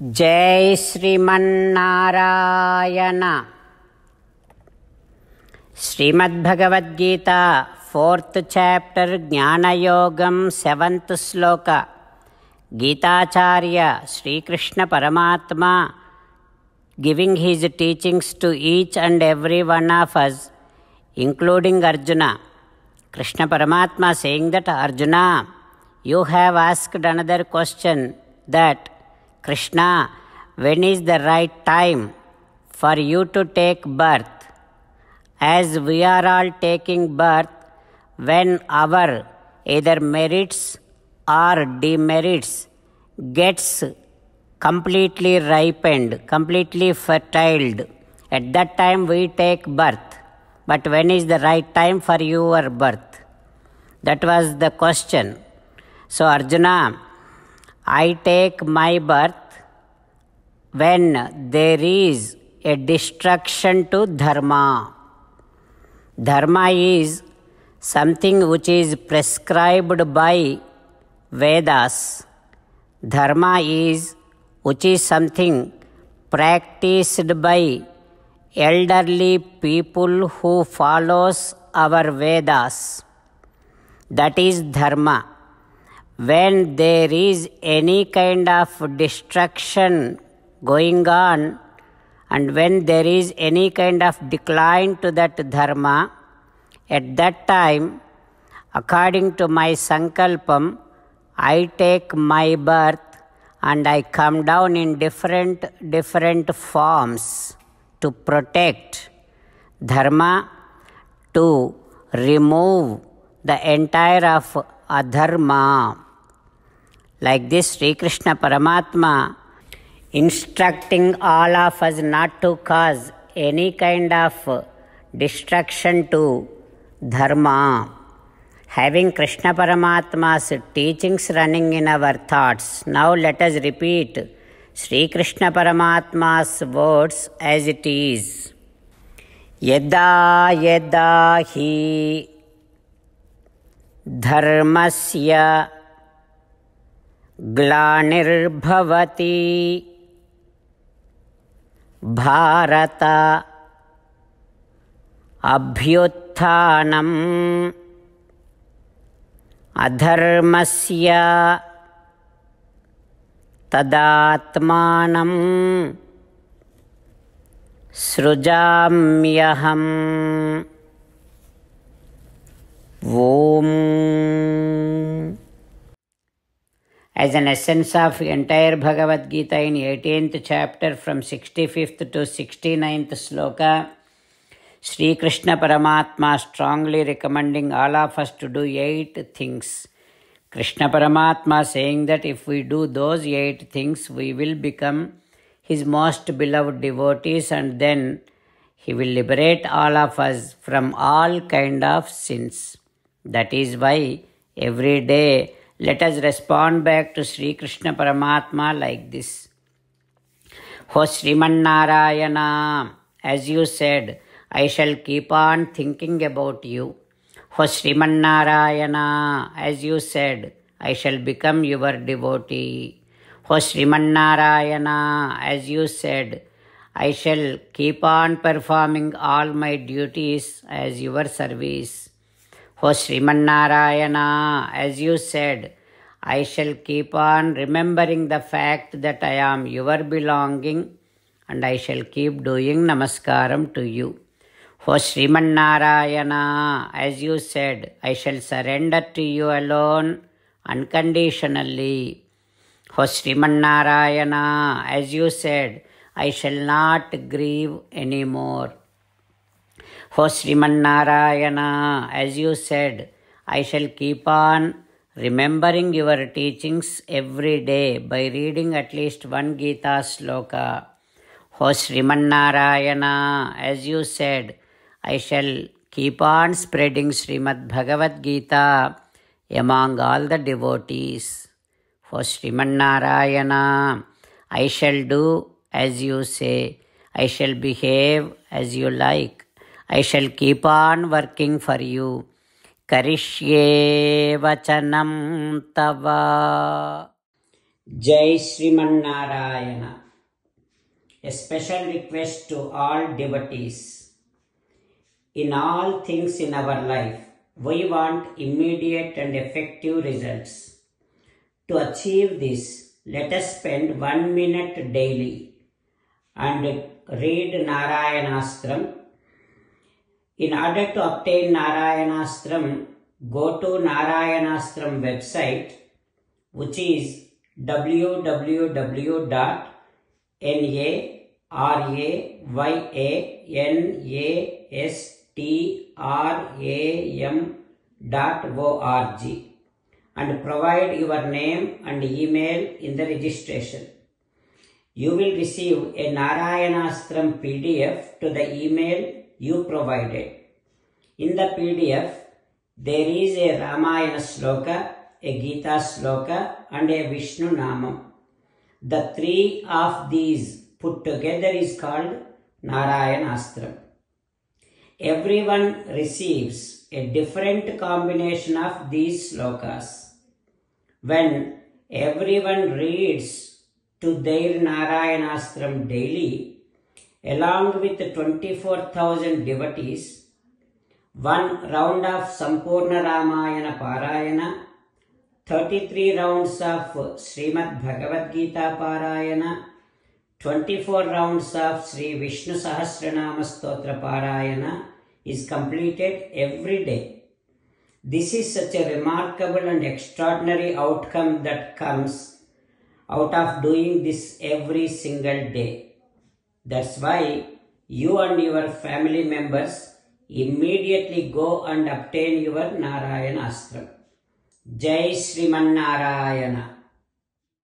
जय Sriman Narayana. Shrimad Bhagavad Gita 4th chapter ज्ञानयोगम 7th श्लोक। गीताचार्य श्री कृष्ण परमात्मा giving his teachings to each and every one of us, including Arjuna. Krishna Paramatma saying that, Arjuna, you have asked another question, that Krishna, when is the right time for you to take birth? As we are all taking birth when our either merits or demerits gets completely ripened, completely fertiled. At that time we take birth. But when is the right time for your birth? That was the question. So Arjuna, I take my birth when there is a destruction to dharma. Dharma is something which is prescribed by Vedas. Dharma is which is something practiced by elderly people who follows our Vedas. That is dharma. When there is any kind of destruction going on, and when there is any kind of decline to that dharma, at that time, according to my sankalpam, I take my birth and I come down in different forms to protect dharma, to remove the entire of adharma. Like this, Sri Krishna Paramatma instructing all of us not to cause any kind of destruction to dharma. Having Krishna Paramatma's teachings running in our thoughts, now let us repeat Sri Krishna Paramatma's words as it is. Yada yada hi dharmasya glanirbhavati bharata abhyutthanam adharmasya tadatmanam srujamyaham. Om. As an essence of entire Bhagavad Gita in 18th chapter from 65th to 69th sloka, Sri Krishna Paramatma strongly recommending all of us to do 8 things. Krishna Paramatma saying that if we do those 8 things, we will become his most beloved devotees, and then he will liberate all of us from all kind of sins. That is why every day let us respond back to Sri Krishna Paramatma like this. O Srimannarayana, as you said, I shall keep on thinking about you. O Srimannarayana, as you said, I shall become your devotee. O Srimannarayana, as you said, I shall keep on performing all my duties as your service. O Srimannarayana, as you said, I shall keep on remembering the fact that I am your belonging, and I shall keep doing namaskaram to you. O Srimannarayana, as you said, I shall surrender to you alone unconditionally. O Srimannarayana, as you said, I shall not grieve anymore. O Srimannarayana, as you said, I shall keep on remembering your teachings every day by reading at least one Gita sloka. O Srimannarayana, as you said, I shall keep on spreading Srimad Bhagavad Gita among all the devotees. O Srimannarayana, I shall do as you say. I shall behave as you like. I shall keep on working for you. Karishye vachanam tava. Jai Sriman-Narayana. A special request to all devotees. In all things in our life, we want immediate and effective results. To achieve this, let us spend 1 minute daily and read Narayanastram. In order to obtain Narayanastram, go to Narayanastram website, which is www.narayanastram.org and provide your name and email in the registration. You will receive a Narayanastram PDF to the email you provided. In the PDF, there is a Ramayana Sloka, a Gita Sloka and a Vishnu Namam. The three of these put together is called Narayanastram. Everyone receives a different combination of these slokas. When everyone reads to their Narayanastram daily, along with 24,000 devotees, one round of Sampurna Ramayana Parayana, 33 rounds of Srimad Bhagavad Gita Parayana, 24 rounds of Sri Vishnu Sahasranama Stotra Parayana is completed every day. This is such a remarkable and extraordinary outcome that comes out of doing this every single day. That's why you and your family members immediately go and obtain your Narayanastram. Jai Sriman Narayana.